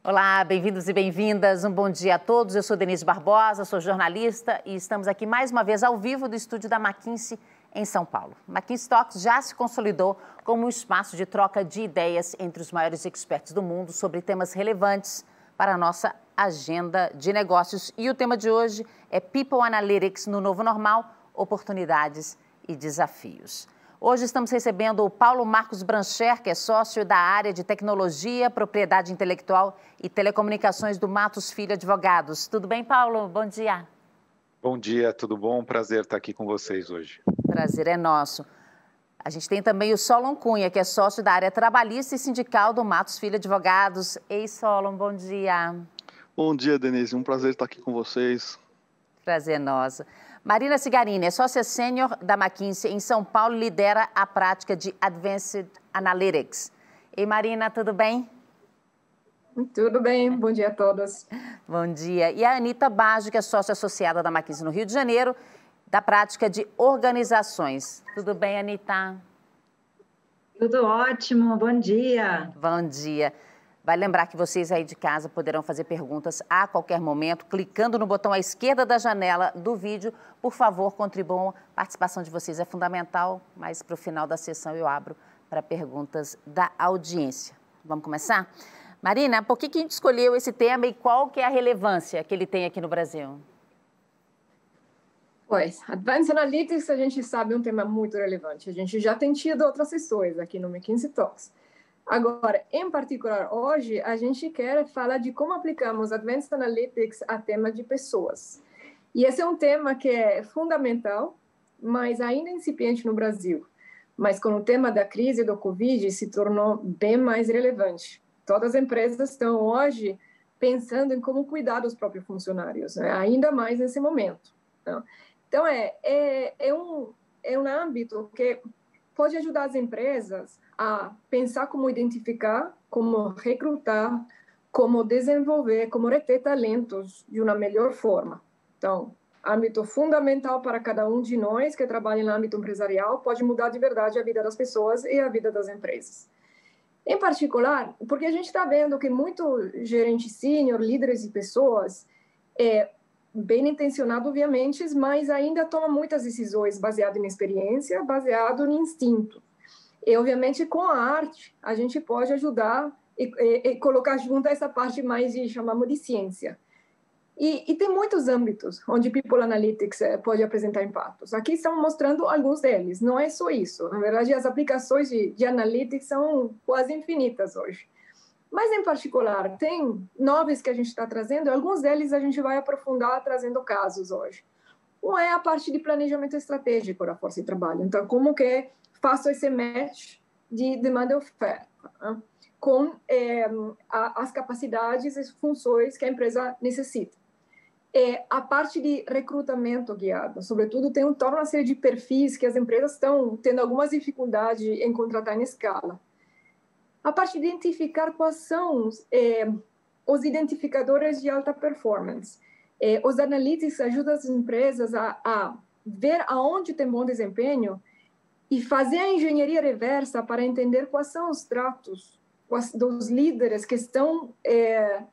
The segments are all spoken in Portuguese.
Olá, bem-vindos e bem-vindas. Um bom dia a todos. Eu sou Denise Barbosa, sou jornalista e estamos aqui mais uma vez ao vivo do estúdio da McKinsey em São Paulo. McKinsey Talks já se consolidou como um espaço de troca de ideias entre os maiores experts do mundo sobre temas relevantes para a nossa agenda de negócios. E o tema de hoje é People Analytics no novo normal, oportunidades e desafios. Hoje estamos recebendo o Paulo Marcos Brancher, que é sócio da área de tecnologia, propriedade intelectual e telecomunicações do Matos Filho Advogados. Tudo bem, Paulo? Bom dia. Bom dia, tudo bom? Prazer estar aqui com vocês hoje. Prazer é nosso. A gente tem também o Solon Cunha, que é sócio da área trabalhista e sindical do Matos Filho Advogados. Ei, Solon, bom dia. Bom dia, Denise. Um prazer estar aqui com vocês. Prazer nosso. Marina Cigarini é sócia sênior da McKinsey em São Paulo e lidera a prática de Advanced Analytics. Ei, Marina, tudo bem? Tudo bem, bom dia a todos. Bom dia. E a Anita Baggio, que é sócia associada da McKinsey no Rio de Janeiro, da prática de organizações. Tudo bem, Anita? Tudo ótimo, bom dia. Bom dia. Vai lembrar que vocês aí de casa poderão fazer perguntas a qualquer momento, clicando no botão à esquerda da janela do vídeo. Por favor, contribuam. A participação de vocês é fundamental, mas para o final da sessão eu abro para perguntas da audiência. Vamos começar? Marina, por que a gente escolheu esse tema e qual que é a relevância que ele tem aqui no Brasil? Pois, Advanced Analytics, a gente sabe, é um tema muito relevante. A gente já tem tido outras sessões aqui no McKinsey Talks. Agora, em particular, hoje, a gente quer falar de como aplicamos Advanced Analytics a tema de pessoas. E esse é um tema que é fundamental, mas ainda incipiente no Brasil. Mas com o tema da crise do Covid, se tornou bem mais relevante. Todas as empresas estão hoje pensando em como cuidar dos próprios funcionários, né? Ainda mais nesse momento. Então, é um âmbito que pode ajudar as empresas a pensar como identificar, como recrutar, como desenvolver, como reter talentos de uma melhor forma. Então, âmbito fundamental para cada um de nós que trabalha no âmbito empresarial, pode mudar de verdade a vida das pessoas e a vida das empresas. Em particular, porque a gente está vendo que muito gerente sênior, líderes de pessoas, bem intencionado, obviamente, mas ainda toma muitas decisões baseadas em experiência, baseado em instinto. E, obviamente, com a arte, a gente pode ajudar e colocar junto essa parte mais de, chamamos de ciência. E tem muitos âmbitos onde People Analytics pode apresentar impactos. Aqui estamos mostrando alguns deles, não é só isso. Na verdade, as aplicações de Analytics são quase infinitas hoje. Mas, em particular, tem novos que a gente está trazendo, alguns deles a gente vai aprofundar trazendo casos hoje. Um é a parte de planejamento estratégico da força de trabalho. Então, como que faço esse match de demanda e oferta, né? Com as capacidades e funções que a empresa necessita. A parte de recrutamento guiado, sobretudo, tem toda uma série de perfis que as empresas estão tendo algumas dificuldades em contratar em escala. A parte de identificar quais são os identificadores de alta performance. Os analytics ajudam as empresas a ver aonde tem bom desempenho e fazer a engenharia reversa para entender quais são os tratos dos líderes que estão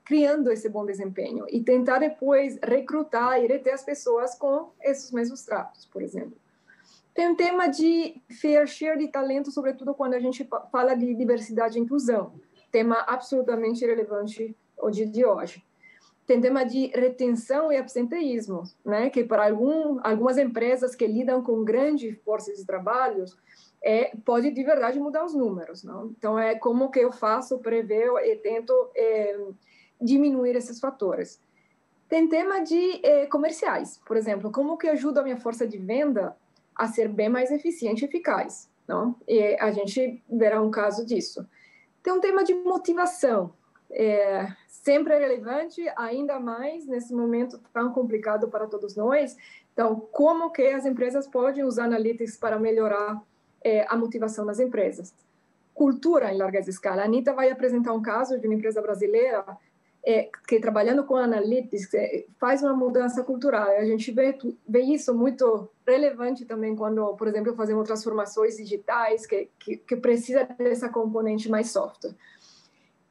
criando esse bom desempenho e tentar depois recrutar e reter as pessoas com esses mesmos tratos, por exemplo. Tem um tema de fair share de talento, sobretudo quando a gente fala de diversidade e inclusão, tema absolutamente relevante ao dia de hoje. Tem tema de retenção e absenteísmo, né? Que para algumas empresas que lidam com grandes forças de trabalho, pode de verdade mudar os números, não? Então, como que eu faço, prever e tento diminuir esses fatores. Tem tema de comerciais, por exemplo, como que ajuda a minha força de venda a ser bem mais eficiente e eficaz, não? E a gente verá um caso disso. Tem um tema de motivação, sempre é relevante, ainda mais nesse momento tão complicado para todos nós. Então, como que as empresas podem usar analytics para melhorar a motivação das empresas? Cultura em larga escala. A Anita vai apresentar um caso de uma empresa brasileira que, trabalhando com analytics, faz uma mudança cultural. A gente vê isso muito relevante também quando, por exemplo, fazemos transformações digitais que precisa dessa componente mais software.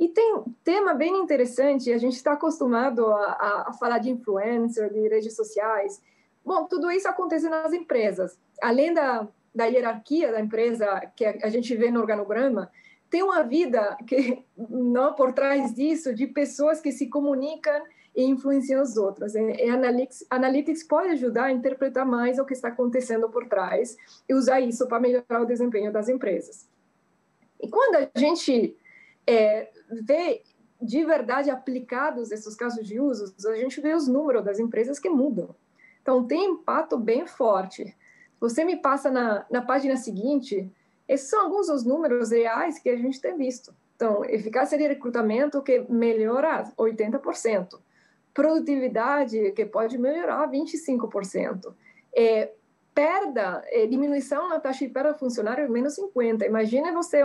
E tem um tema bem interessante, a gente está acostumado a falar de influencer, de redes sociais. Bom, tudo isso acontece nas empresas. Além da hierarquia da empresa que a gente vê no organograma, tem uma vida que não por trás disso de pessoas que se comunicam e influenciam os outros. E Analytics pode ajudar a interpretar mais o que está acontecendo por trás e usar isso para melhorar o desempenho das empresas. E quando a gente vê de verdade aplicados esses casos de uso, a gente vê os números das empresas que mudam. Então, tem impacto bem forte. Você me passa na página seguinte, esses são alguns dos números reais que a gente tem visto. Então, eficácia de recrutamento que melhora 80%. Produtividade que pode melhorar 25%. Diminuição na taxa de perda funcionário menos 50%. Imagina você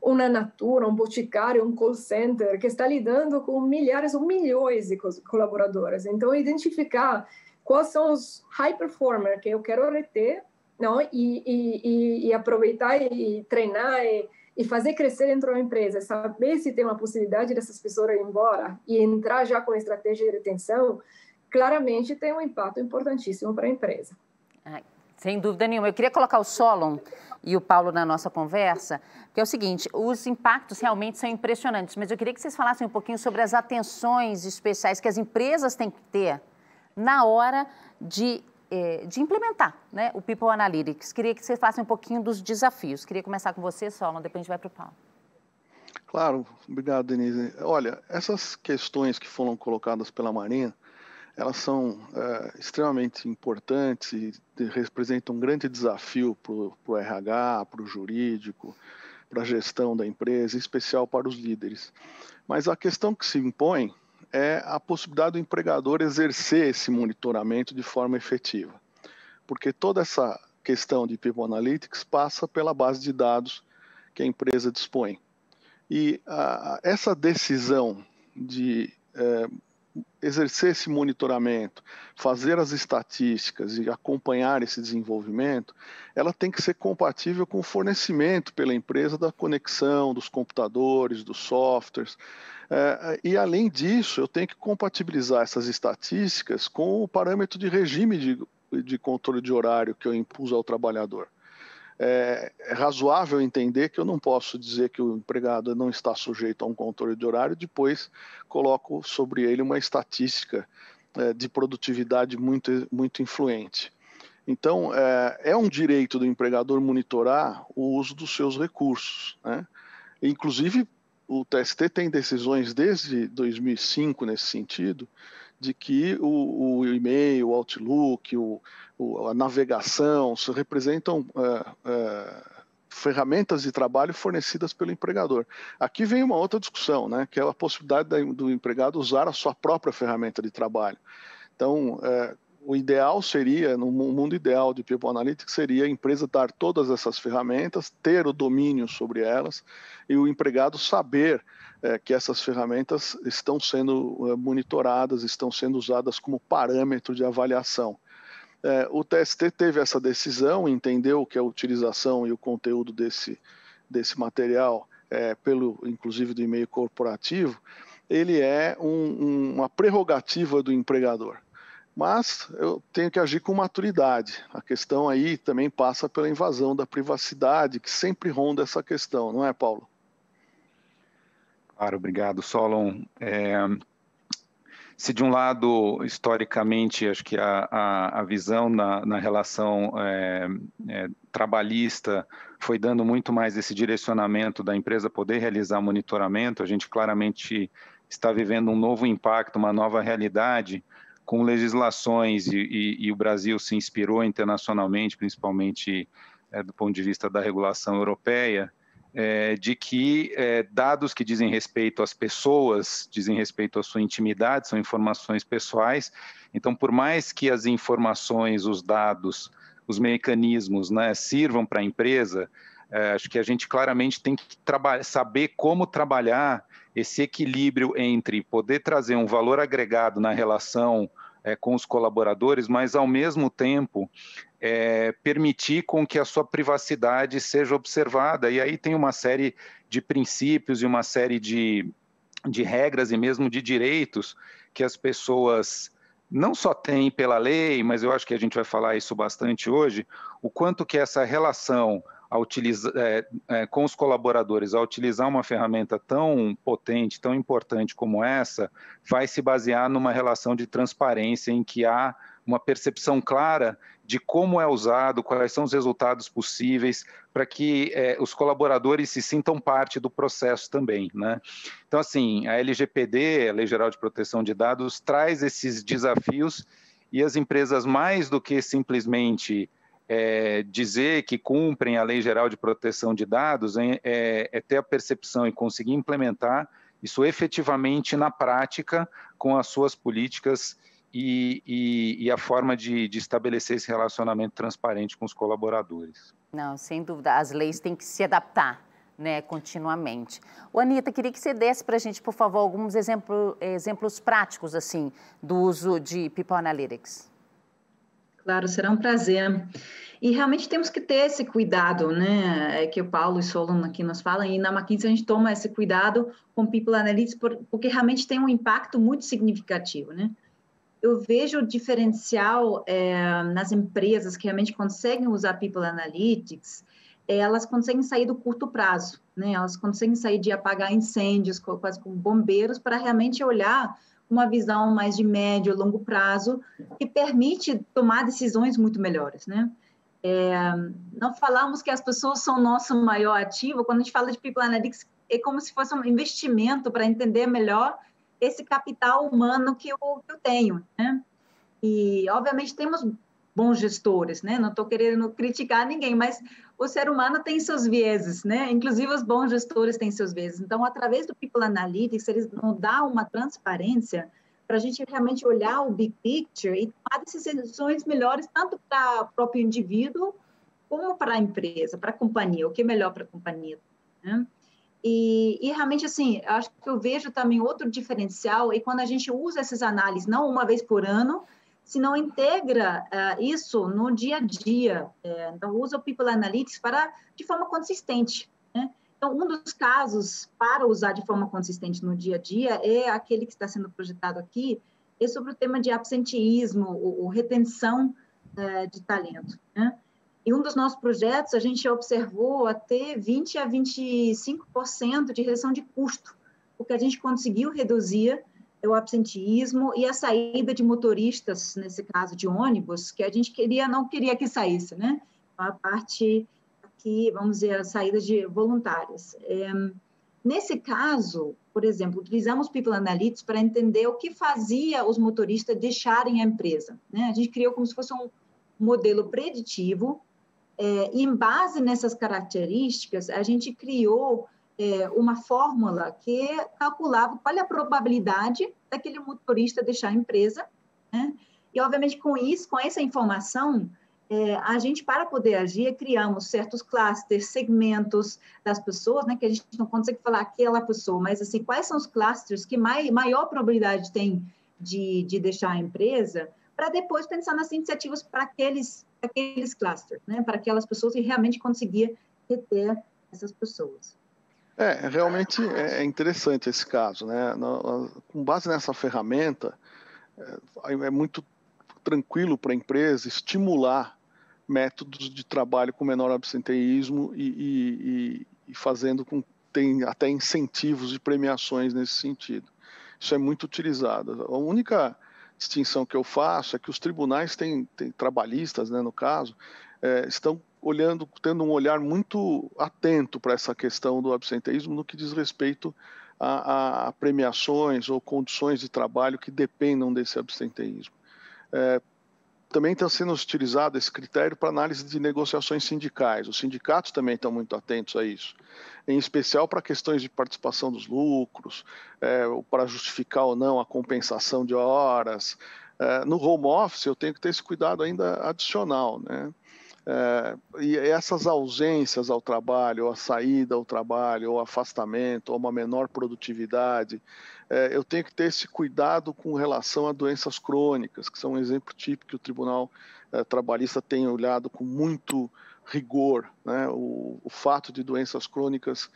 uma Natura, um boticário, um call center que está lidando com milhares ou milhões de colaboradores. Então, identificar quais são os high performers que eu quero reter, não? E aproveitar e treinar e fazer crescer dentro da empresa, saber se tem uma possibilidade dessas pessoas ir embora e entrar já com estratégia de retenção, claramente tem um impacto importantíssimo para a empresa. Sem dúvida nenhuma. Eu queria colocar o Solon e o Paulo na nossa conversa, que é o seguinte, os impactos realmente são impressionantes, mas eu queria que vocês falassem um pouquinho sobre as atenções especiais que as empresas têm que ter na hora de implementar, né, o People Analytics. Queria que vocês falassem um pouquinho dos desafios. Queria começar com você, Solon, depois a gente vai para o Paulo. Claro, obrigado, Denise. Olha, essas questões que foram colocadas pela Marina, elas são extremamente importantes e representam um grande desafio para o RH, para o jurídico, para a gestão da empresa, em especial para os líderes. Mas a questão que se impõe é a possibilidade do empregador exercer esse monitoramento de forma efetiva. Porque toda essa questão de People Analytics passa pela base de dados que a empresa dispõe. E essa decisão de exercer esse monitoramento, fazer as estatísticas e acompanhar esse desenvolvimento, ela tem que ser compatível com o fornecimento pela empresa da conexão, dos computadores, dos softwares. E, além disso, eu tenho que compatibilizar essas estatísticas com o parâmetro de regime de controle de horário que eu impus ao trabalhador. É razoável entender que eu não posso dizer que o empregado não está sujeito a um controle de horário, depois coloco sobre ele uma estatística de produtividade muito influente. Então, é um direito do empregador monitorar o uso dos seus recursos, né? Inclusive, o TST tem decisões desde 2005 nesse sentido, de que o e-mail, o Outlook, a navegação representam ferramentas de trabalho fornecidas pelo empregador. Aqui vem uma outra discussão, né, que é a possibilidade do empregado usar a sua própria ferramenta de trabalho. Então, o ideal seria, no mundo ideal de People Analytics, seria a empresa dar todas essas ferramentas, ter o domínio sobre elas e o empregado saber que essas ferramentas estão sendo monitoradas, estão sendo usadas como parâmetro de avaliação. O TST teve essa decisão, entendeu que a utilização e o conteúdo desse material, inclusive do e-mail corporativo, ele é uma prerrogativa do empregador. Mas eu tenho que agir com maturidade. A questão aí também passa pela invasão da privacidade, que sempre ronda essa questão, não é, Paulo? Claro, obrigado, Solon. Se de um lado, historicamente, acho que a visão na relação trabalhista foi dando muito mais esse direcionamento da empresa poder realizar monitoramento, a gente claramente está vivendo um novo impacto, uma nova realidade, com legislações, e o Brasil se inspirou internacionalmente, principalmente do ponto de vista da regulação europeia, de que dados que dizem respeito às pessoas, dizem respeito à sua intimidade, são informações pessoais. Então, por mais que as informações, os dados, os mecanismos, né, sirvam para a empresa, acho que a gente claramente tem que saber como trabalhar esse equilíbrio entre poder trazer um valor agregado na relação com os colaboradores, mas ao mesmo tempo permitir com que a sua privacidade seja observada. E aí tem uma série de princípios e uma série de regras e mesmo de direitos que as pessoas não só têm pela lei, mas eu acho que a gente vai falar isso bastante hoje, o quanto que essa relação com os colaboradores, ao utilizar uma ferramenta tão potente, tão importante como essa, vai se basear numa relação de transparência em que há uma percepção clara de como é usado, quais são os resultados possíveis, para que os colaboradores se sintam parte do processo também, né? Então, assim, a LGPD, a Lei Geral de Proteção de Dados, traz esses desafios e as empresas, mais do que simplesmente dizer que cumprem a Lei Geral de Proteção de Dados, ter a percepção e conseguir implementar isso efetivamente na prática com as suas políticas e a forma de estabelecer esse relacionamento transparente com os colaboradores. Não, sem dúvida, as leis têm que se adaptar, né, continuamente. Anita, queria que você desse para a gente, por favor, alguns exemplos práticos assim, do uso de People Analytics. Claro, será um prazer. E realmente temos que ter esse cuidado, né? Que o Paulo e o Solon aqui nos falam, e na McKinsey a gente toma esse cuidado com People Analytics, porque realmente tem um impacto muito significativo, né? Eu vejo o diferencial nas empresas que realmente conseguem usar People Analytics, elas conseguem sair do curto prazo, né? Elas conseguem sair de apagar incêndios quase como bombeiros para realmente olhar uma visão mais de médio e longo prazo, que permite tomar decisões muito melhores, né? Não falamos que as pessoas são nosso maior ativo, quando a gente fala de People Analytics, é como se fosse um investimento para entender melhor esse capital humano que eu tenho, né? E, obviamente, temos bons gestores, né? Não estou querendo criticar ninguém, mas o ser humano tem seus vieses, né? Inclusive, os bons gestores têm seus vieses. Então, através do People Analytics, eles nos dão uma transparência para a gente realmente olhar o big picture e tomar decisões melhores, tanto para o próprio indivíduo, como para a empresa, para a companhia, o que é melhor para a companhia, né? E realmente, assim, acho que eu vejo também outro diferencial é quando a gente usa essas análises, não uma vez por ano, se não integra isso no dia a dia. Então, usa o People Analytics de forma consistente, né? Então, um dos casos para usar de forma consistente no dia a dia é aquele que está sendo projetado aqui, é sobre o tema de absenteísmo, ou retenção de talento, né? E um dos nossos projetos, a gente observou até 20% a 25% de redução de custo, porque a gente conseguiu reduzir o absenteísmo e a saída de motoristas, nesse caso de ônibus, que a gente não queria que saísse, né? A parte aqui, vamos dizer, a saída de voluntários. Nesse caso, por exemplo, utilizamos People Analytics para entender o que fazia os motoristas deixarem a empresa, né? A gente criou como se fosse um modelo preditivo, e em base nessas características, a gente criou uma fórmula que calculava qual é a probabilidade daquele motorista deixar a empresa, né? E, obviamente, com essa informação, a gente, para poder agir, criamos certos clusters, segmentos das pessoas, né, que a gente não consegue falar aquela pessoa, mas, assim, quais são os clusters que maior probabilidade tem de deixar a empresa, para depois pensar nas iniciativas para aqueles clusters, né, para aquelas pessoas e realmente conseguir reter essas pessoas. Realmente é interessante esse caso, né? Com base nessa ferramenta, é muito tranquilo para a empresa estimular métodos de trabalho com menor absenteísmo e fazendo com que tenha até incentivos e premiações nesse sentido. Isso é muito utilizado. A única distinção que eu faço é que os tribunais trabalhistas, né, no caso, estão tendo um olhar muito atento para essa questão do absenteísmo no que diz respeito a premiações ou condições de trabalho que dependam desse absenteísmo. Também está sendo utilizado esse critério para análise de negociações sindicais. Os sindicatos também estão muito atentos a isso, em especial para questões de participação dos lucros, para justificar ou não a compensação de horas. No home office, eu tenho que ter esse cuidado ainda adicional, né? E essas ausências ao trabalho, ou a saída ao trabalho, ou afastamento, ou uma menor produtividade, eu tenho que ter esse cuidado com relação a doenças crônicas, que são um exemplo típico que o Tribunal Trabalhista tem olhado com muito rigor, né? O fato de doenças crônicas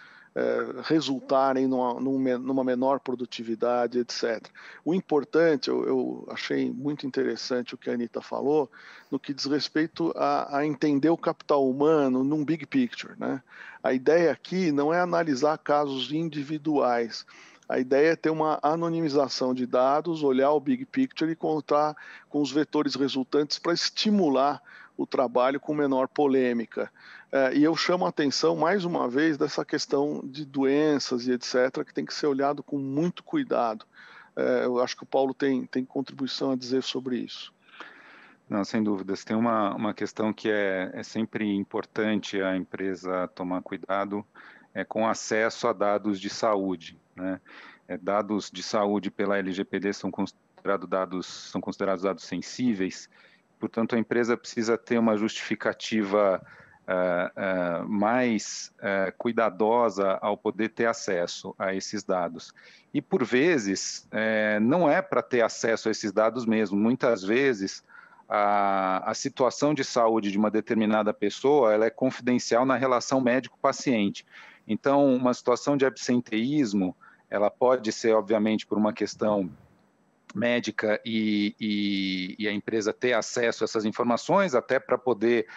resultarem numa menor produtividade, etc. O importante, eu achei muito interessante o que a Anita falou, no que diz respeito a entender o capital humano num big picture, né? A ideia aqui não é analisar casos individuais. A ideia é ter uma anonimização de dados, olhar o big picture e contar com os vetores resultantes para estimular o trabalho com menor polêmica. E eu chamo a atenção, mais uma vez, dessa questão de doenças e etc., que tem que ser olhado com muito cuidado. Eu acho que o Paulo tem contribuição a dizer sobre isso. Não, sem dúvidas. Tem uma questão que é sempre importante a empresa tomar cuidado com acesso a dados de saúde, né? Dados de saúde pela LGPD são considerados dados sensíveis, portanto a empresa precisa ter uma justificativa mais cuidadosa ao poder ter acesso a esses dados. E por vezes não é para ter acesso a esses dados mesmo, muitas vezes a situação de saúde de uma determinada pessoa ela é confidencial na relação médico-paciente. Então, uma situação de absenteísmo, ela pode ser, obviamente, por uma questão médica e a empresa ter acesso a essas informações, até para poder,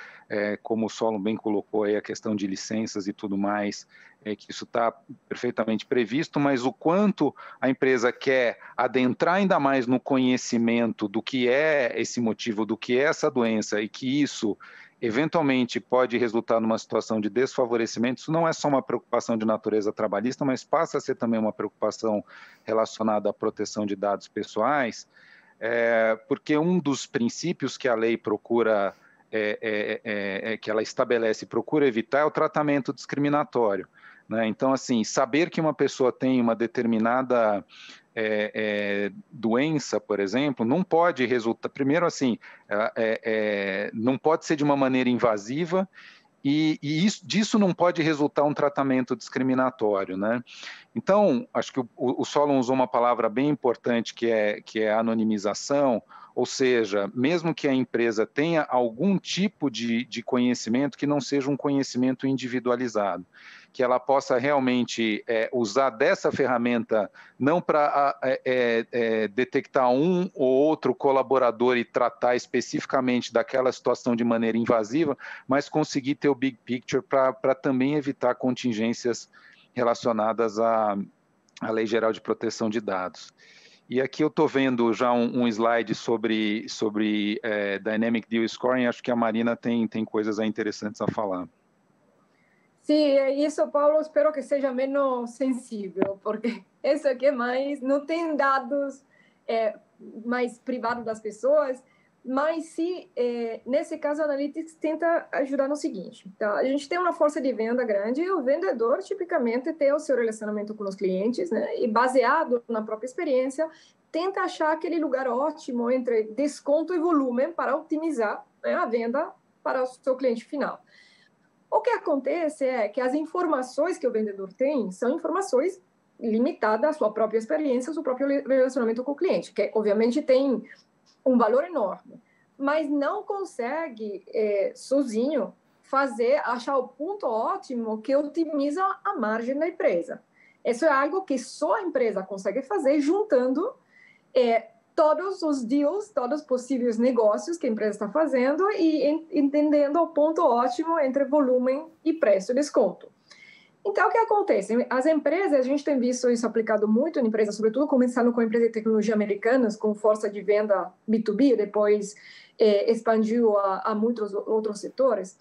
como o Solon bem colocou aí, a questão de licenças e tudo mais, que isso está perfeitamente previsto, mas o quanto a empresa quer adentrar ainda mais no conhecimento do que é esse motivo, do que é essa doença e que isso eventualmente pode resultar numa situação de desfavorecimento, isso não é só uma preocupação de natureza trabalhista, mas passa a ser também uma preocupação relacionada à proteção de dados pessoais, porque um dos princípios que a lei procura, que ela estabelece e procura evitar é o tratamento discriminatório, né? Então, assim, saber que uma pessoa tem uma determinada doença, por exemplo, não pode resultar, primeiro assim, não pode ser de uma maneira invasiva e disso não pode resultar um tratamento discriminatório, né? Então, acho que o Solon usou uma palavra bem importante que é anonimização, ou seja, mesmo que a empresa tenha algum tipo de conhecimento que não seja um conhecimento individualizado, que ela possa realmente usar dessa ferramenta não para detectar um ou outro colaborador e tratar especificamente daquela situação de maneira invasiva, mas conseguir ter o big picture para também evitar contingências relacionadas à Lei Geral de Proteção de Dados. E aqui eu estou vendo já um slide sobre Dynamic Deal Scoring, acho que a Marina tem coisas interessantes a falar. Sim, isso, Paulo, espero que seja menos sensível, porque isso aqui mais não tem dados mais privados das pessoas, mas sim, nesse caso, a Analytics tenta ajudar no seguinte. Então, a gente tem uma força de venda grande e o vendedor, tipicamente, tem o seu relacionamento com os clientes, né? E baseado na própria experiência, tenta achar aquele lugar ótimo entre desconto e volume para otimizar, né, a venda para o seu cliente final. O que acontece é que as informações que o vendedor tem são informações limitadas à sua própria experiência, ao seu próprio relacionamento com o cliente, que obviamente tem um valor enorme, mas não consegue sozinho achar o ponto ótimo que otimiza a margem da empresa. Isso é algo que só a empresa consegue fazer juntando todos os deals, todos os possíveis negócios que a empresa está fazendo e entendendo o ponto ótimo entre volume e preço e desconto. Então, o que acontece? As empresas, a gente tem visto isso aplicado muito em empresas, sobretudo começando com empresas de tecnologia americanas, com força de venda B2B, depois expandiu a muitos outros setores,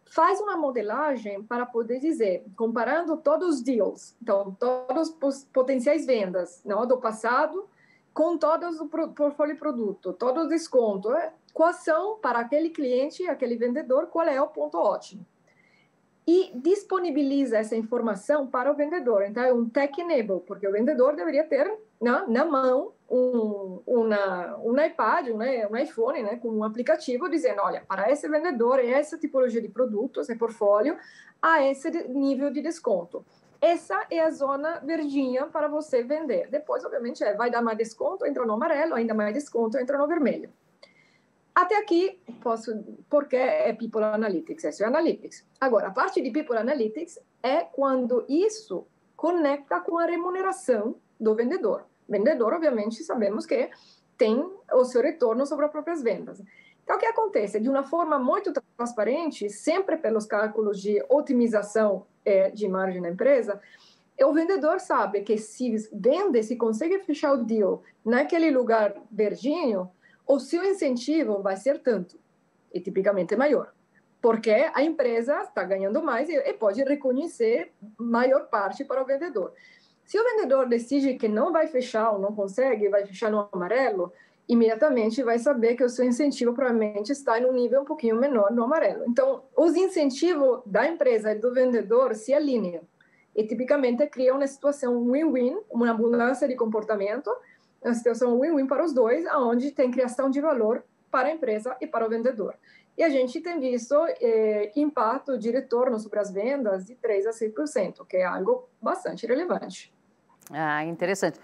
faz uma modelagem para poder dizer, comparando todos os deals, então, todos os potenciais vendas, não, do passado, com todos o portfólio de produto, todo o desconto, quais são para aquele cliente, aquele vendedor, qual é o ponto ótimo. E disponibiliza essa informação para o vendedor. Então, é um tech enable, porque o vendedor deveria ter na mão um iPad, um iPhone, né, com um aplicativo dizendo, olha, para esse vendedor, essa tipologia de produto, esse portfólio, a esse nível de desconto. essa é a zona verdinha para você vender. Depois, obviamente, vai dar mais desconto, entra no amarelo, ainda mais desconto, entra no vermelho. Até aqui, porque é People Analytics, isso é Analytics. Agora, a parte de People Analytics é quando isso conecta com a remuneração do vendedor. Vendedor, obviamente, sabemos que tem o seu retorno sobre as próprias vendas. Então, o que acontece? De uma forma muito transparente, sempre pelos cálculos de otimização de margem da empresa, o vendedor sabe que se vende, se consegue fechar o deal naquele lugar verdinho, o seu incentivo vai ser tanto, e tipicamente maior, porque a empresa está ganhando mais e pode reconhecer maior parte para o vendedor. Se o vendedor decide que não vai fechar ou não consegue, vai fechar no amarelo, imediatamente vai saber que o seu incentivo provavelmente está em um nível um pouquinho menor no amarelo. Então, os incentivos da empresa e do vendedor se alinham e tipicamente criam uma situação win-win, uma mudança de comportamento, uma situação win-win para os dois, onde tem criação de valor para a empresa e para o vendedor. E a gente tem visto impacto de retorno sobre as vendas de 3% a 6%, que é algo bastante relevante. Ah, interessante.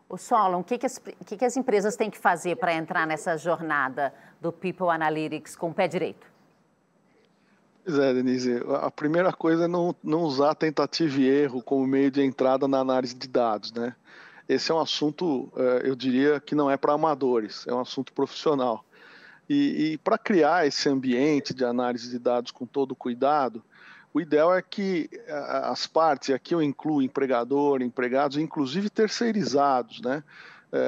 O Solon, o que as empresas têm que fazer para entrar nessa jornada do People Analytics com o pé direito? Pois é, Denise, a primeira coisa é não usar tentativa e erro como meio de entrada na análise de dados, né? Esse é um assunto, eu diria, que não é para amadores, é um assunto profissional. E para criar esse ambiente de análise de dados com todo cuidado, o ideal é que as partes, e aqui eu incluo empregador, empregados, inclusive terceirizados, né?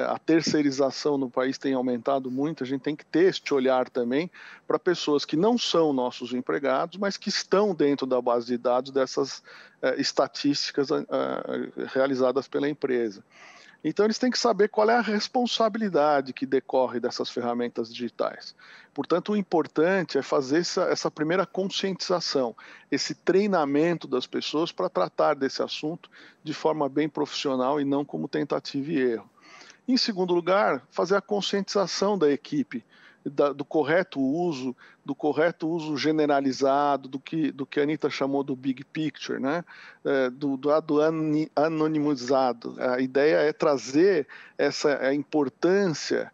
A terceirização no país tem aumentado muito, a gente tem que ter este olhar também para pessoas que não são nossos empregados, mas que estão dentro da base de dados dessas estatísticas realizadas pela empresa. Então, eles têm que saber qual é a responsabilidade que decorre dessas ferramentas digitais. Portanto, o importante é fazer essa primeira conscientização, esse treinamento das pessoas para tratar desse assunto de forma bem profissional e não como tentativa e erro. Em segundo lugar, fazer a conscientização da equipe do correto uso generalizado, do que a Anitta chamou do big picture, né? do anonimizado. A ideia é trazer a importância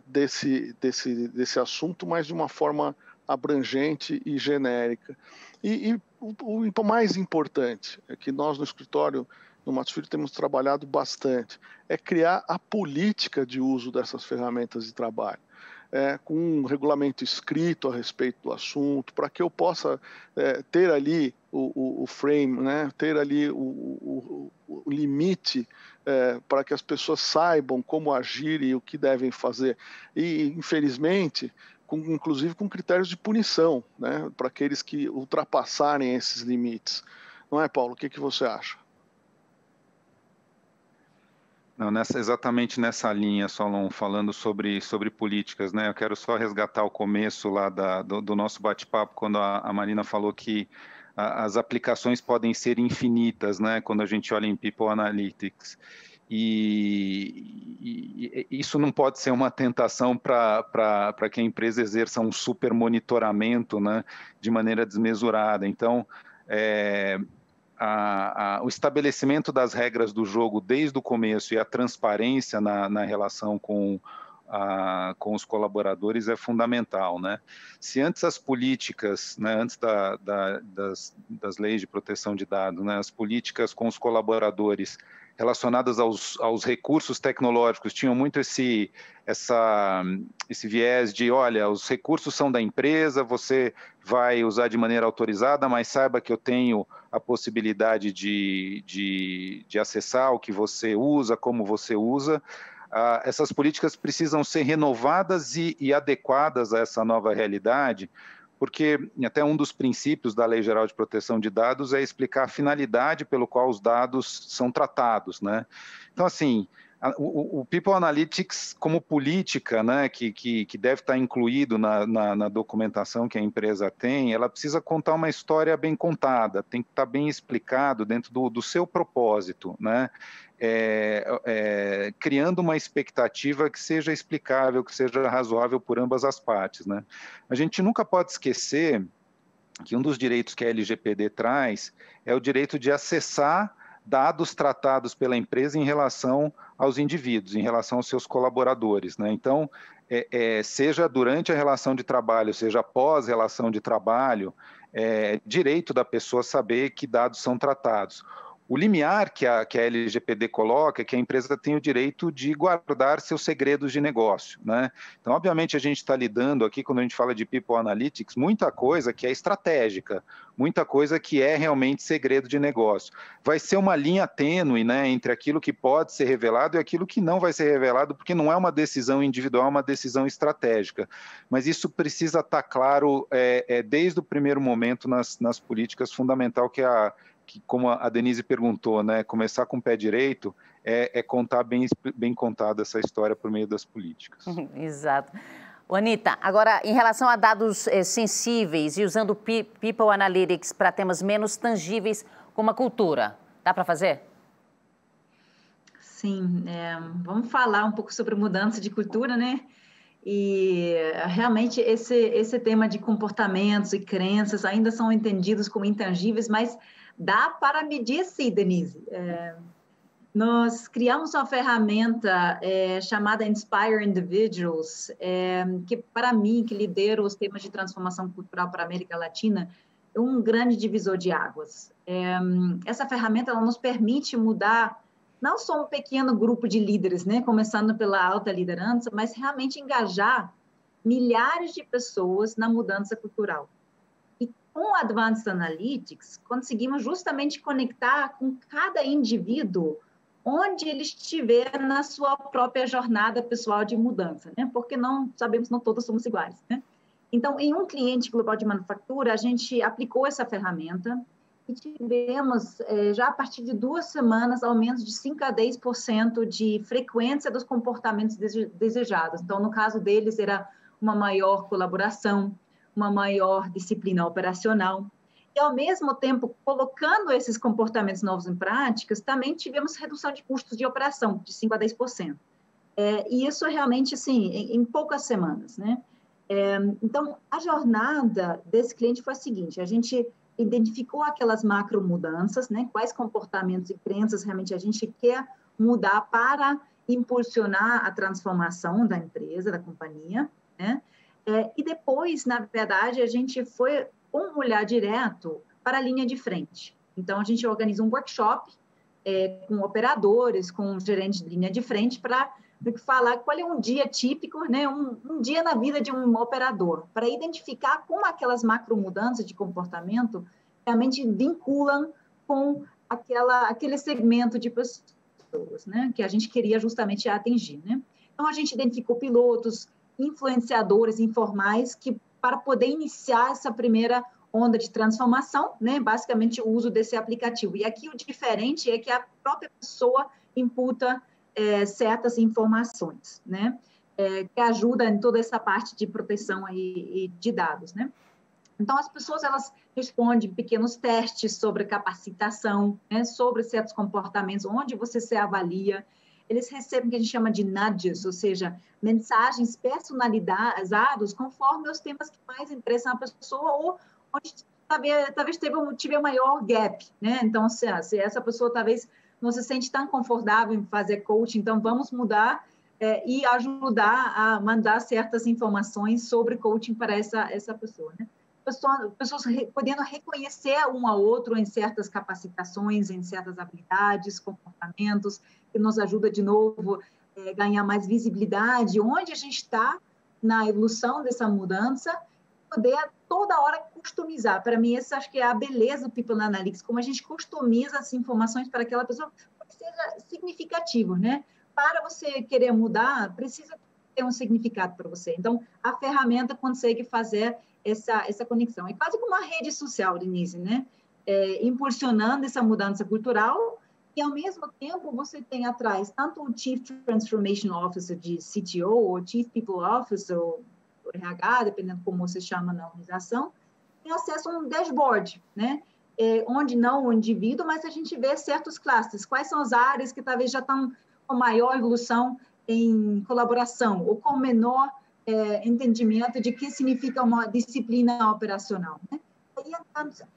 desse assunto, mas de uma forma abrangente e genérica. E o mais importante é que nós no escritório, no Matos Filho, temos trabalhado bastante, é criar a política de uso dessas ferramentas de trabalho. Com um regulamento escrito a respeito do assunto, para que eu possa ter ali o frame, né? Ter ali o limite para que as pessoas saibam como agir e o que devem fazer. E, infelizmente, inclusive com critérios de punição, né? Para aqueles que ultrapassarem esses limites. Não é, Paulo? O que você acha? Não, exatamente nessa linha, Solon, falando sobre políticas, né? Eu quero só resgatar o começo lá do nosso bate-papo, quando a Marina falou que as aplicações podem ser infinitas, né? Quando a gente olha em People Analytics. E isso não pode ser uma tentação para que a empresa exerça um super monitoramento, né? De maneira desmesurada. Então, o estabelecimento das regras do jogo desde o começo e a transparência na relação com os colaboradores é fundamental, né? Se antes as políticas, né, antes das leis de proteção de dados, né, as políticas com os colaboradores relacionadas aos recursos tecnológicos tinham muito esse viés de, olha, os recursos são da empresa, você vai usar de maneira autorizada, mas saiba que eu tenho a possibilidade de acessar o que você usa, como você usa. Essas políticas precisam ser renovadas e adequadas a essa nova realidade, porque até um dos princípios da Lei Geral de Proteção de Dados é explicar a finalidade pelo qual os dados são tratados, né? Então, assim, o People Analytics como política, né, que deve estar incluído na documentação que a empresa tem, ela precisa contar uma história bem contada, tem que estar bem explicado dentro do seu propósito, né? Criando uma expectativa que seja explicável, que seja razoável por ambas as partes, né? A gente nunca pode esquecer que um dos direitos que a LGPD traz é o direito de acessar dados tratados pela empresa em relação aos indivíduos, em relação aos seus colaboradores, né? Então, seja durante a relação de trabalho, seja após a relação de trabalho, direito da pessoa saber que dados são tratados. O limiar que a LGPD coloca é que a empresa tem o direito de guardar seus segredos de negócio, né? Então, obviamente, a gente está lidando aqui, quando a gente fala de People Analytics, muita coisa que é estratégica, muita coisa que é realmente segredo de negócio. Vai ser uma linha tênue, né, entre aquilo que pode ser revelado e aquilo que não vai ser revelado, porque não é uma decisão individual, é uma decisão estratégica. Mas isso precisa estar claro desde o primeiro momento nas políticas, fundamental que como a Denise perguntou, né, começar com o pé direito contar bem contada essa história por meio das políticas. Exato. Anitta, agora, em relação a dados sensíveis e usando People Analytics para temas menos tangíveis como a cultura, dá para fazer? Sim, vamos falar um pouco sobre mudança de cultura, né? E realmente esse tema de comportamentos e crenças ainda são entendidos como intangíveis, mas dá para medir sim, Denise. Nós criamos uma ferramenta chamada Inspire Individuals, que para mim, que lidero os temas de transformação cultural para a América Latina, é um grande divisor de águas. Essa ferramenta ela nos permite mudar não só um pequeno grupo de líderes, né, começando pela alta liderança, mas realmente engajar milhares de pessoas na mudança cultural. E com Advanced Analytics, conseguimos justamente conectar com cada indivíduo onde ele estiver na sua própria jornada pessoal de mudança, né? Porque não sabemos, não todos somos iguais, né? Então, em um cliente global de manufatura, a gente aplicou essa ferramenta e tivemos, já a partir de 2 semanas, aumentos de 5 a 10% de frequência dos comportamentos desejados. Então, no caso deles, era uma maior colaboração, uma maior disciplina operacional. E, ao mesmo tempo, colocando esses comportamentos novos em práticas, também tivemos redução de custos de operação, de 5 a 10%. E isso realmente, assim, em poucas semanas, né? Então, a jornada desse cliente foi a seguinte: a gente identificou aquelas macro mudanças, né? Quais comportamentos e crenças realmente a gente quer mudar para impulsionar a transformação da empresa, da companhia, né? E depois, na verdade, a gente foi com um olhar direto para a linha de frente. Então, a gente organiza um workshop com operadores, com gerentes de linha de frente, para falar qual é um dia típico, né? um dia na vida de um operador, para identificar como aquelas macro mudanças de comportamento realmente vinculam com aquele segmento de pessoas, né? Que a gente queria justamente atingir, né? Então, a gente identificou pilotos, influenciadores informais para poder iniciar essa primeira onda de transformação, né? Basicamente o uso desse aplicativo. E aqui o diferente é que a própria pessoa imputa certas informações, né? Que ajuda em toda essa parte de proteção e de dados, né? Então, as pessoas, elas respondem pequenos testes sobre capacitação, né? Sobre certos comportamentos, onde você se avalia. Eles recebem o que a gente chama de nudges, ou seja, mensagens personalizadas conforme os temas que mais interessam a pessoa ou onde talvez tiver maior gap, né? Então, se essa pessoa talvez não se sente tão confortável em fazer coaching, então vamos mudar e ajudar a mandar certas informações sobre coaching para essa pessoa, né? Pessoas podendo reconhecer um ao outro em certas capacitações, em certas habilidades, comportamentos, que nos ajuda, de novo, a ganhar mais visibilidade, onde a gente está na evolução dessa mudança, poder toda hora customizar. Para mim, essa acho que é a beleza do People Analytics, como a gente customiza as informações para aquela pessoa, para que seja significativo, né? Para você querer mudar, precisa ter um significado para você. Então, a ferramenta consegue fazer essa conexão. É quase como uma rede social, Denise, né? Impulsionando essa mudança cultural e, ao mesmo tempo, você tem atrás tanto o Chief Transformation Officer de CTO ou Chief People Officer ou RH, dependendo como você chama na organização, tem acesso a um dashboard, né? Onde não o indivíduo, mas a gente vê certos clusters. Quais são as áreas que talvez já estão com maior evolução em colaboração ou com menor entendimento de que significa uma disciplina operacional, né? aí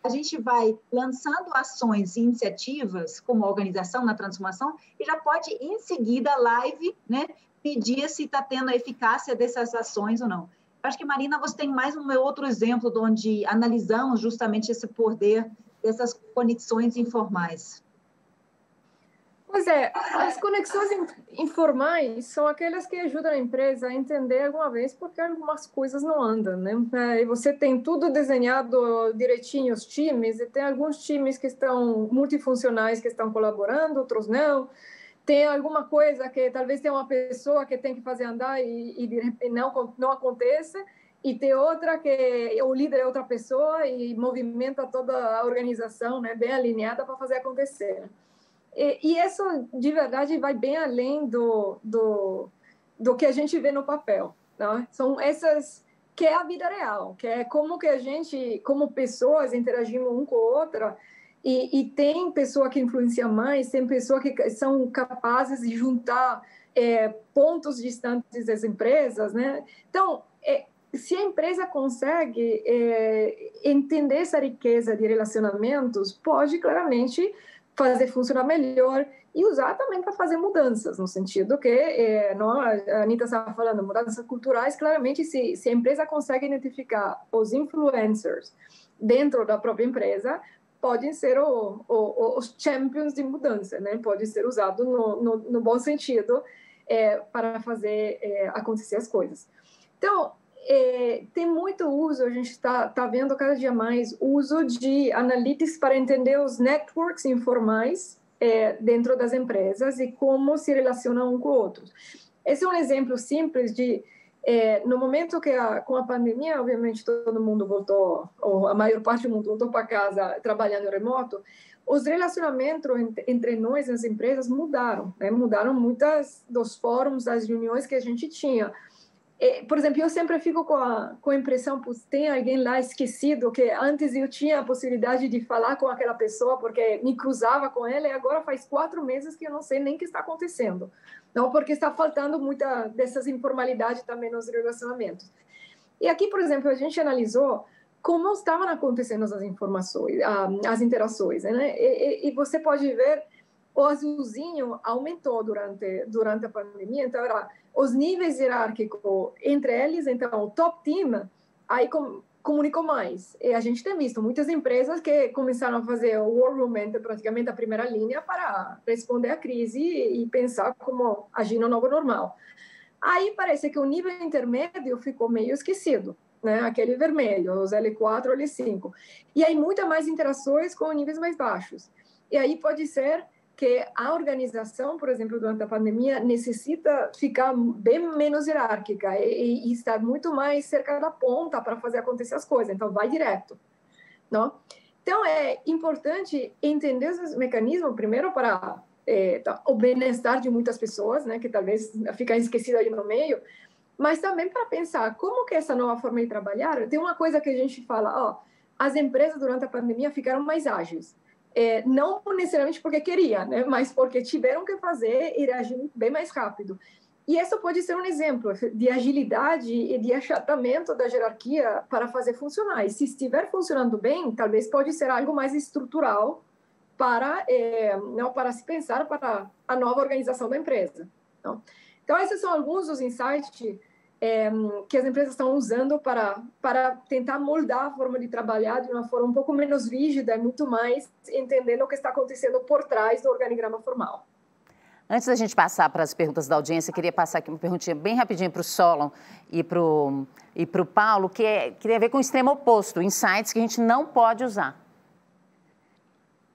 a gente vai lançando ações e iniciativas como organização na transformação e já pode, em seguida, live, né, medir se está tendo a eficácia dessas ações ou não. Acho que, Marina, você tem mais um outro exemplo de onde analisamos justamente esse poder dessas conexões informais. Pois é, as conexões informais são aquelas que ajudam a empresa a entender alguma vez porque algumas coisas não andam, né? E você tem tudo desenhado direitinho, os times, e tem alguns times que estão multifuncionais, que estão colaborando, outros não. Tem alguma coisa que talvez tenha uma pessoa que tem que fazer andar e não aconteça, e tem outra que o líder é outra pessoa e movimenta toda a organização, né, bem alinhada para fazer acontecer. E isso, de verdade, vai bem além do que a gente vê no papel. Né? São essas que é a vida real, que é como que a gente, como pessoas, interagimos um com a outra, e tem pessoa que influencia mais, tem pessoa que são capazes de juntar pontos distantes das empresas. Né? Então, se a empresa consegue entender essa riqueza de relacionamentos, pode claramente fazer funcionar melhor e usar também para fazer mudanças, no sentido que, a Anita estava falando, mudanças culturais, claramente, se a empresa consegue identificar os influencers dentro da própria empresa, podem ser os champions de mudança, né? Pode ser usado no bom sentido para fazer acontecer as coisas. Então, tem muito uso, a gente está vendo cada dia mais uso de analytics para entender os networks informais dentro das empresas e como se relacionam um com o outro. Esse é um exemplo simples de, no momento que com a pandemia, obviamente todo mundo voltou, ou a maior parte do mundo voltou para casa trabalhando remoto, os relacionamentos entre nós, as empresas, mudaram, né? Mudaram muitas dos fóruns, das reuniões que a gente tinha. Por exemplo, eu sempre fico com a impressão que tem alguém lá esquecido, que antes eu tinha a possibilidade de falar com aquela pessoa porque me cruzava com ela, e agora faz 4 meses que eu não sei nem o que está acontecendo. Não, porque está faltando muita dessas informalidades também nos relacionamentos. E aqui, por exemplo, a gente analisou como estavam acontecendo as informações, as interações, né? E você pode ver o azulzinho aumentou durante a pandemia, então era os níveis hierárquicos entre eles, então o top team aí comunicou mais. E a gente tem visto muitas empresas que começaram a fazer o war room, praticamente a primeira linha, para responder à crise e pensar como agir no novo normal. Aí parece que o nível intermédio ficou meio esquecido, né? Aquele vermelho, os L4, L5. E aí muitas mais interações com níveis mais baixos. E aí pode ser que a organização, por exemplo, durante a pandemia, necessita ficar bem menos hierárquica e estar muito mais cerca da ponta para fazer acontecer as coisas. Então, vai direto. Não? Então, é importante entender esses mecanismos, primeiro, para o bem-estar de muitas pessoas, né, que talvez fiquem esquecidas ali no meio, mas também para pensar como que essa nova forma de trabalhar. Tem uma coisa que a gente fala, as empresas durante a pandemia ficaram mais ágeis. Não necessariamente porque queria, né, mas porque tiveram que fazer e reagir bem mais rápido. E isso pode ser um exemplo de agilidade e de achatamento da hierarquia para fazer funcionar. E se estiver funcionando bem, talvez pode ser algo mais estrutural para se pensar para a nova organização da empresa. Não? Então, esses são alguns dos insights que as empresas estão usando para tentar moldar a forma de trabalhar de uma forma um pouco menos rígida e muito mais entendendo o que está acontecendo por trás do organigrama formal. Antes da gente passar para as perguntas da audiência, queria passar aqui uma perguntinha bem rapidinho para o Solon e para o Paulo, que tem a ver com o extremo oposto, insights que a gente não pode usar.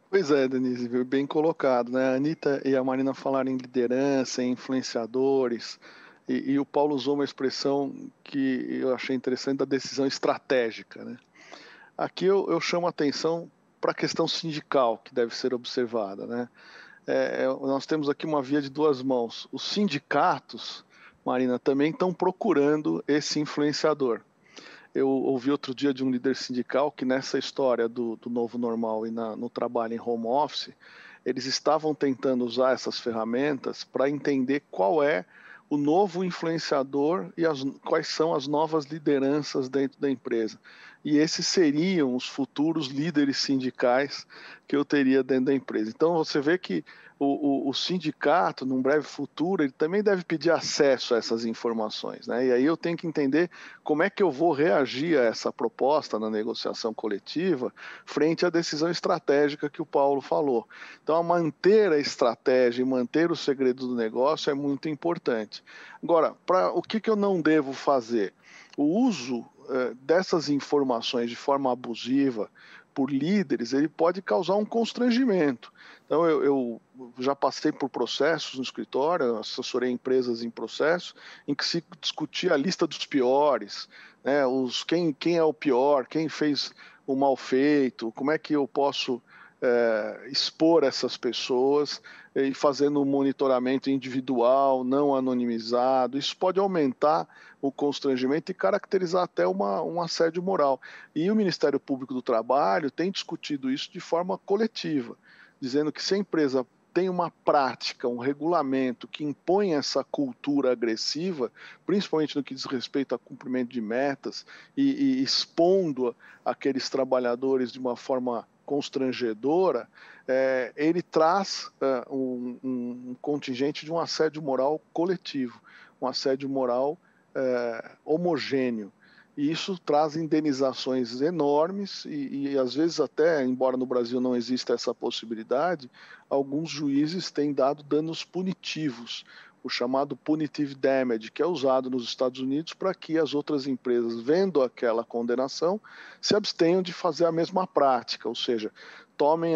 Pois é, Denise, bem colocado, né? A Anita e a Marina falaram em liderança, em influenciadores, e o Paulo usou uma expressão que eu achei interessante, da decisão estratégica, né? Aqui eu chamo a atenção para a questão sindical que deve ser observada, né? Nós temos aqui uma via de duas mãos. Os sindicatos, Marina, também estão procurando esse influenciador. Eu ouvi outro dia de um líder sindical que nessa história do novo normal e no trabalho em home office, eles estavam tentando usar essas ferramentas para entender qual é o novo influenciador e quais são as novas lideranças dentro da empresa. e esses seriam os futuros líderes sindicais que eu teria dentro da empresa. Então, você vê que o sindicato, num breve futuro, ele também deve pedir acesso a essas informações, né? E aí eu tenho que entender como é que eu vou reagir a essa proposta na negociação coletiva frente à decisão estratégica que o Paulo falou. Então, manter a estratégia e manter o segredo do negócio é muito importante. Agora, o que eu não devo fazer? O uso dessas informações de forma abusiva por líderes, ele pode causar um constrangimento. Então, eu já passei por processos no escritório, assessorei empresas em processos, em que se discutia a lista dos piores, né, quem é o pior, quem fez o mal feito, como é que eu posso expor essas pessoas e fazendo um monitoramento individual, não anonimizado. Isso pode aumentar o constrangimento e caracterizar até um assédio moral. E o Ministério Público do Trabalho tem discutido isso de forma coletiva, dizendo que se a empresa tem uma prática, um regulamento que impõe essa cultura agressiva, principalmente no que diz respeito a cumprimento de metas e expondo aqueles trabalhadores de uma forma constrangedora, ele traz um contingente de um assédio moral coletivo, um assédio moral homogêneo. E isso traz indenizações enormes e às vezes até, embora no Brasil não exista essa possibilidade, alguns juízes têm dado danos punitivos, o chamado punitive damage, que é usado nos Estados Unidos para que as outras empresas, vendo aquela condenação, se abstenham de fazer a mesma prática, ou seja, tomem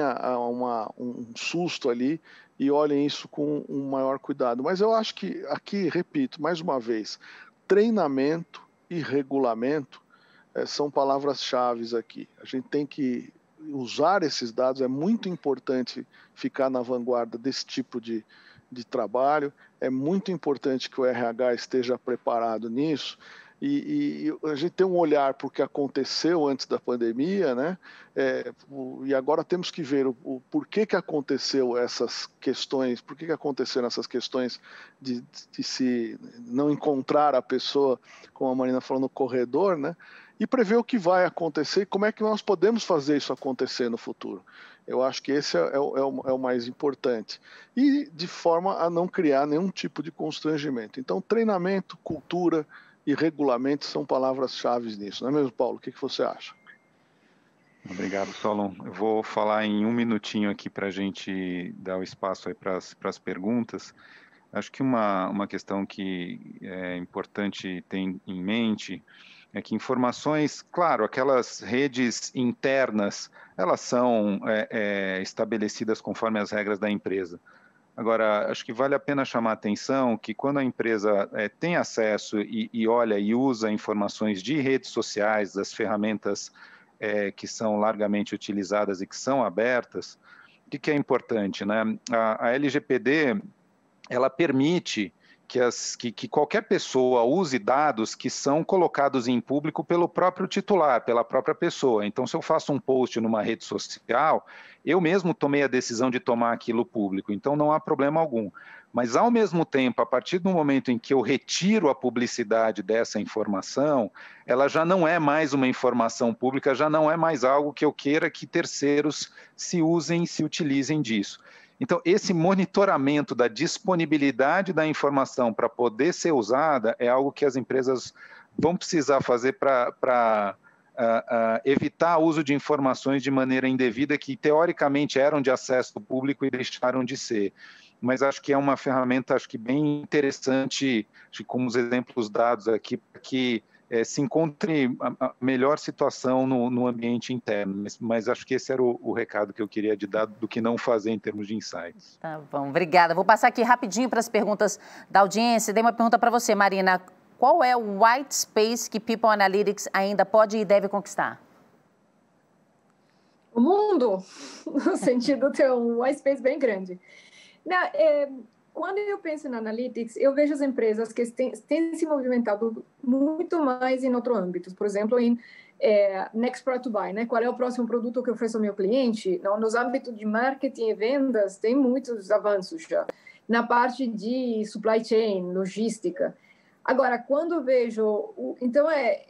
um susto ali e olhem isso com um maior cuidado. Mas eu acho que aqui, repito, mais uma vez, treinamento e regulamento são palavras-chave aqui. A gente tem que usar esses dados, é muito importante ficar na vanguarda desse tipo de trabalho, é muito importante que o RH esteja preparado nisso, e a gente tem um olhar para o que aconteceu antes da pandemia, né? E agora temos que ver o porquê que aconteceu essas questões, por que aconteceram essas questões de se não encontrar a pessoa, como a Marina falou, no corredor, né? E prever o que vai acontecer e como é que nós podemos fazer isso acontecer no futuro. Eu acho que esse é o mais importante. E de forma a não criar nenhum tipo de constrangimento. Então, treinamento, cultura e regulamento são palavras-chave nisso. Não é mesmo, Paulo? O que você acha? Obrigado, Solon. Eu vou falar em um minutinho aqui para a gente dar o espaço aí para as perguntas. Acho que uma questão que é importante ter em mente é que informações, claro, aquelas redes internas, elas são estabelecidas conforme as regras da empresa. Agora, acho que vale a pena chamar a atenção que quando a empresa tem acesso e olha e usa informações de redes sociais, das ferramentas que são largamente utilizadas e que são abertas, o que é importante, né? A LGPD, ela permite que qualquer pessoa use dados que são colocados em público pelo próprio titular, pela própria pessoa. Então, se eu faço um post numa rede social, eu mesmo tomei a decisão de tomar aquilo público, então não há problema algum. Mas, ao mesmo tempo, a partir do momento em que eu retiro a publicidade dessa informação, ela já não é mais uma informação pública, já não é mais algo que eu queira que terceiros se utilizem disso. Então, esse monitoramento da disponibilidade da informação para poder ser usada é algo que as empresas vão precisar fazer para evitar o uso de informações de maneira indevida que, teoricamente, eram de acesso público e deixaram de ser. Mas acho que é uma ferramenta bem interessante, como os exemplos dados aqui, para que se encontre a melhor situação no ambiente interno, mas acho que esse era o recado que eu queria te dar do que não fazer em termos de insights. Tá bom, obrigada. Vou passar aqui rapidinho para as perguntas da audiência. Dei uma pergunta para você, Marina. Qual é o white space que People Analytics ainda pode e deve conquistar? O mundo, no sentido de ter um white space bem grande. Quando eu penso na Analytics, eu vejo as empresas que têm se movimentado muito mais em outros âmbitos. Por exemplo, em Next Product to Buy, né? Qual é o próximo produto que eu ofereço ao meu cliente? Nos âmbitos de marketing e vendas, tem muitos avanços já. Na parte de supply chain, logística. Agora, quando vejo... Então,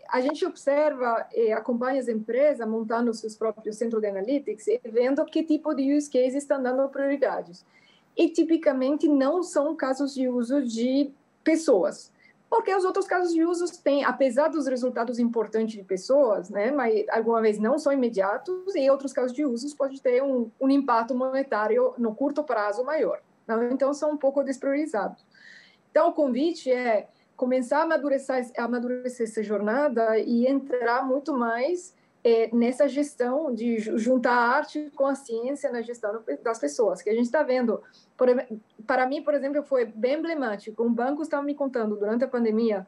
a gente observa e acompanha as empresas montando seus próprios centros de analytics e vendo que tipo de use case estão dando prioridades. E, tipicamente, não são casos de uso de pessoas. Porque os outros casos de uso têm, apesar dos resultados importantes de pessoas, né, mas alguma vez não são imediatos, e outros casos de usos pode ter um impacto monetário no curto prazo maior. Não? Então, são um pouco despriorizados. Então, o convite é começar a amadurecer essa jornada e entrar muito mais nessa gestão de juntar a arte com a ciência na gestão das pessoas, que a gente está vendo. Para mim, por exemplo, foi bem emblemático. Um banco estava me contando durante a pandemia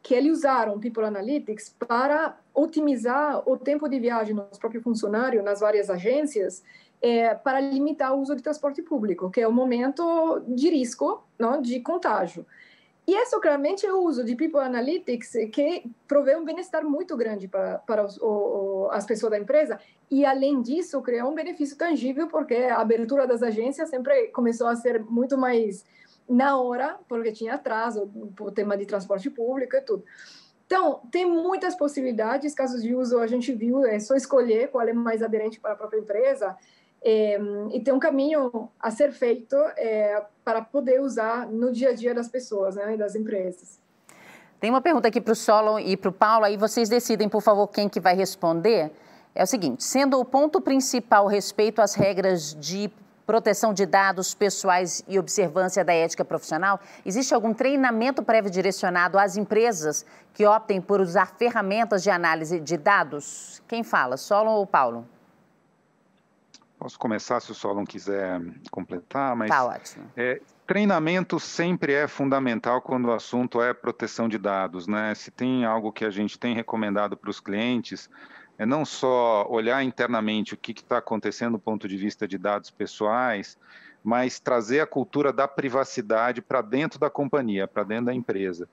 que eles usaram People Analytics para otimizar o tempo de viagem dos próprios funcionários nas várias agências, para limitar o uso de transporte público, que é o momento de risco, não, de contágio. E esse, claramente, é o uso de People Analytics que provê um bem-estar muito grande para as pessoas da empresa. E, além disso, criou um benefício tangível, porque a abertura das agências sempre começou a ser muito mais na hora, porque tinha atraso, o tema de transporte público e tudo. Então, tem muitas possibilidades, casos de uso a gente viu, é só escolher qual é mais aderente para a própria empresa. E tem um caminho a ser feito para poder usar no dia a dia das pessoas, né, e das empresas. Tem uma pergunta aqui para o Solon e para o Paulo, aí vocês decidem, por favor, quem que vai responder. É o seguinte: sendo o ponto principal respeito às regras de proteção de dados pessoais e observância da ética profissional, existe algum treinamento prévio direcionado às empresas que optem por usar ferramentas de análise de dados? Quem fala, Solon ou Paulo? Posso começar se o Solon quiser completar, mas tá ótimo. Treinamento sempre é fundamental quando o assunto é proteção de dados, né? Se tem algo que a gente tem recomendado para os clientes, é não só olhar internamente o que está acontecendo do ponto de vista de dados pessoais, mas trazer a cultura da privacidade para dentro da companhia, para dentro da empresa.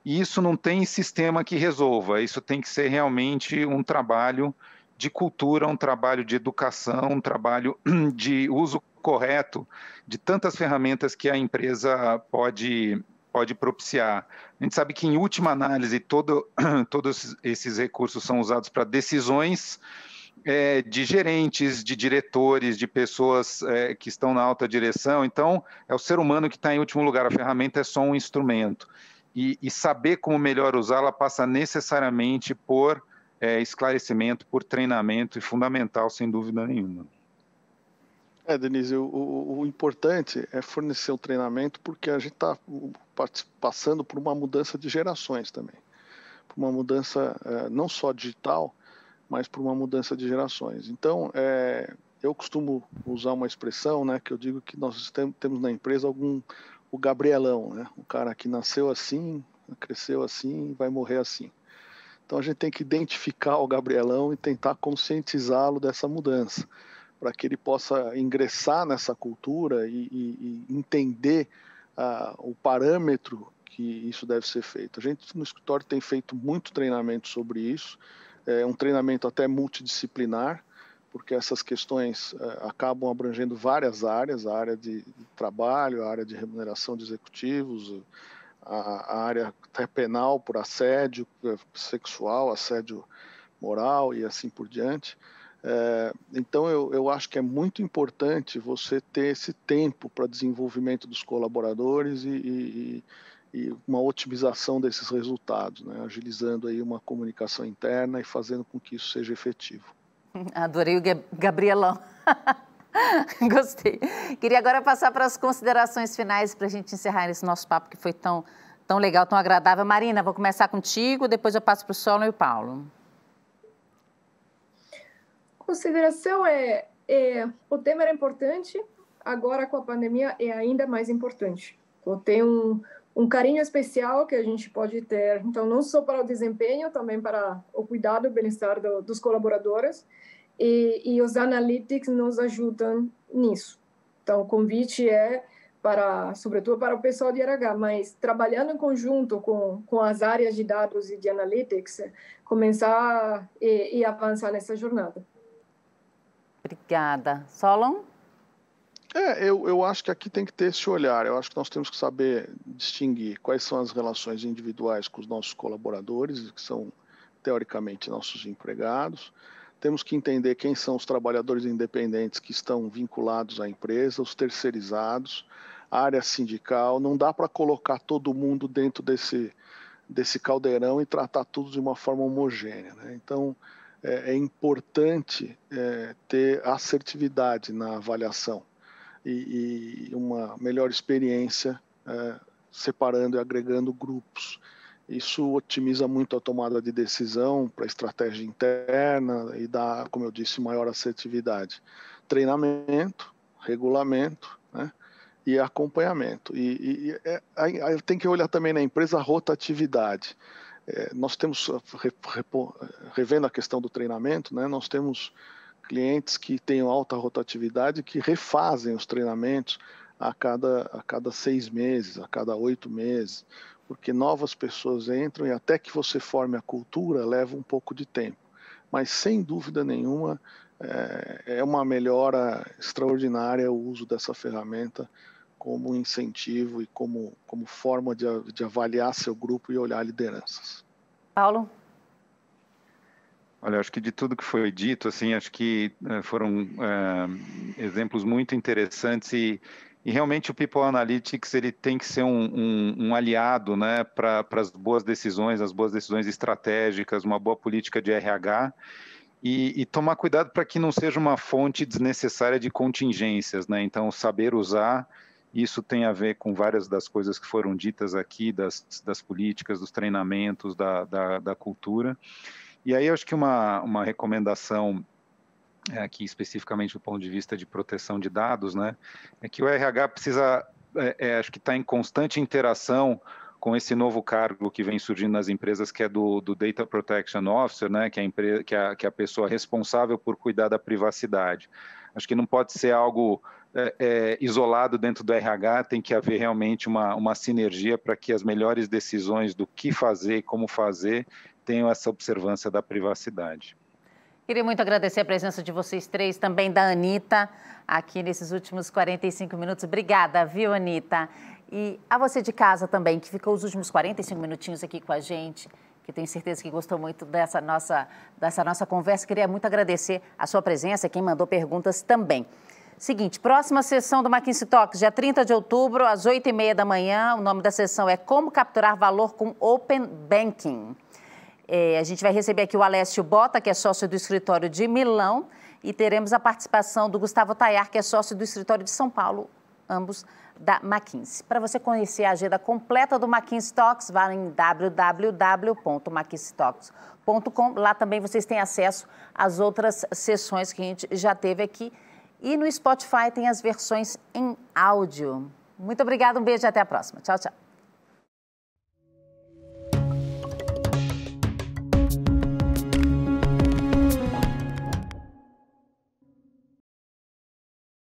E isso não tem sistema que resolva, isso tem que ser realmente um trabalho de cultura, um trabalho de educação, um trabalho de uso correto de tantas ferramentas que a empresa pode propiciar. A gente sabe que, em última análise, todos esses recursos são usados para decisões de gerentes, de diretores, de pessoas que estão na alta direção. Então, é o ser humano que está em último lugar, a ferramenta é só um instrumento. E saber como melhor usá-la passa necessariamente por esclarecimento, por treinamento, e fundamental, sem dúvida nenhuma. Denise, o importante é fornecer o treinamento, porque a gente está passando por uma mudança de gerações também. Por uma mudança não só digital, mas por uma mudança de gerações. Então, eu costumo usar uma expressão, né, que eu digo que nós temos na empresa o Gabrielão, né, o cara que nasceu assim, cresceu assim e vai morrer assim. Então, a gente tem que identificar o Gabrielão e tentar conscientizá-lo dessa mudança, para que ele possa ingressar nessa cultura e entender o parâmetro que isso deve ser feito. A gente no escritório tem feito muito treinamento sobre isso, um treinamento até multidisciplinar, porque essas questões acabam abrangendo várias áreas, a área de trabalho, a área de remuneração de executivos, a área até penal por assédio sexual, assédio moral e assim por diante. Então, eu acho que é muito importante você ter esse tempo para desenvolvimento dos colaboradores e uma otimização desses resultados, né? Agilizando aí uma comunicação interna e fazendo com que isso seja efetivo. Adorei o Gabrielão. Gostei. Queria agora passar para as considerações finais para a gente encerrar esse nosso papo que foi tão legal, tão agradável. Marina, vou começar contigo, depois eu passo para o Solon e o Paulo. Consideração o tema era importante, agora com a pandemia é ainda mais importante. Então, tem um carinho especial que a gente pode ter, então, não só para o desempenho, também para o cuidado e o bem-estar dos colaboradores, e os analytics nos ajudam nisso. Então, o convite é sobretudo para o pessoal de RH, mas trabalhando em conjunto com as áreas de dados e de analytics, começar e avançar nessa jornada. Obrigada. Solon? Eu acho que aqui tem que ter esse olhar. Eu acho que nós temos que saber distinguir quais são as relações individuais com os nossos colaboradores, que são, teoricamente, nossos empregados. Temos que entender quem são os trabalhadores independentes que estão vinculados à empresa, os terceirizados, a área sindical. Não dá para colocar todo mundo dentro desse caldeirão e tratar tudo de uma forma homogênea, né? Então, é importante ter assertividade na avaliação e uma melhor experiência separando e agregando grupos. Isso otimiza muito a tomada de decisão para a estratégia interna e dá, como eu disse, maior assertividade. Treinamento, regulamento, né? E acompanhamento. Aí tem que olhar também na empresa a rotatividade. Nós temos, revendo a questão do treinamento, né, nós temos clientes que têm alta rotatividade que refazem os treinamentos a cada 6 meses, a cada 8 meses, porque novas pessoas entram e até que você forme a cultura leva um pouco de tempo. Mas, sem dúvida nenhuma, é uma melhora extraordinária o uso dessa ferramenta como incentivo e como forma de avaliar seu grupo e olhar lideranças. Paulo? Olha, acho que de tudo que foi dito, assim, acho que foram exemplos muito interessantes e realmente o People Analytics ele tem que ser um aliado, né, para as boas decisões estratégicas, uma boa política de RH e tomar cuidado para que não seja uma fonte desnecessária de contingências, né? Então, saber usar, isso tem a ver com várias das coisas que foram ditas aqui, das políticas, dos treinamentos, da cultura. E aí eu acho que uma recomendação aqui especificamente do ponto de vista de proteção de dados, né, é que o RH precisa, acho que está em constante interação com esse novo cargo que vem surgindo nas empresas, que é do Data Protection Officer, né, que é a pessoa responsável por cuidar da privacidade. Acho que não pode ser algo isolado dentro do RH, tem que haver realmente uma sinergia para que as melhores decisões do que fazer e como fazer tenham essa observância da privacidade. Queria muito agradecer a presença de vocês três, também da Anitta, aqui nesses últimos 45 minutos. Obrigada, viu, Anitta? E a você de casa também, que ficou os últimos 45 minutinhos aqui com a gente, que tenho certeza que gostou muito dessa nossa conversa. Queria muito agradecer a sua presença, quem mandou perguntas também. Seguinte, próxima sessão do McKinsey Talks, dia 30 de outubro, às 8h30 da manhã. O nome da sessão é Como Capturar Valor com Open Banking. A gente vai receber aqui o Alessio Bota, que é sócio do escritório de Milão, e teremos a participação do Gustavo Tayar, que é sócio do escritório de São Paulo, ambos da McKinsey. Para você conhecer a agenda completa do McKinsey Talks, vá em www.mckinseytalks.com. Lá também vocês têm acesso às outras sessões que a gente já teve aqui. E no Spotify tem as versões em áudio. Muito obrigada, um beijo e até a próxima. Tchau, tchau.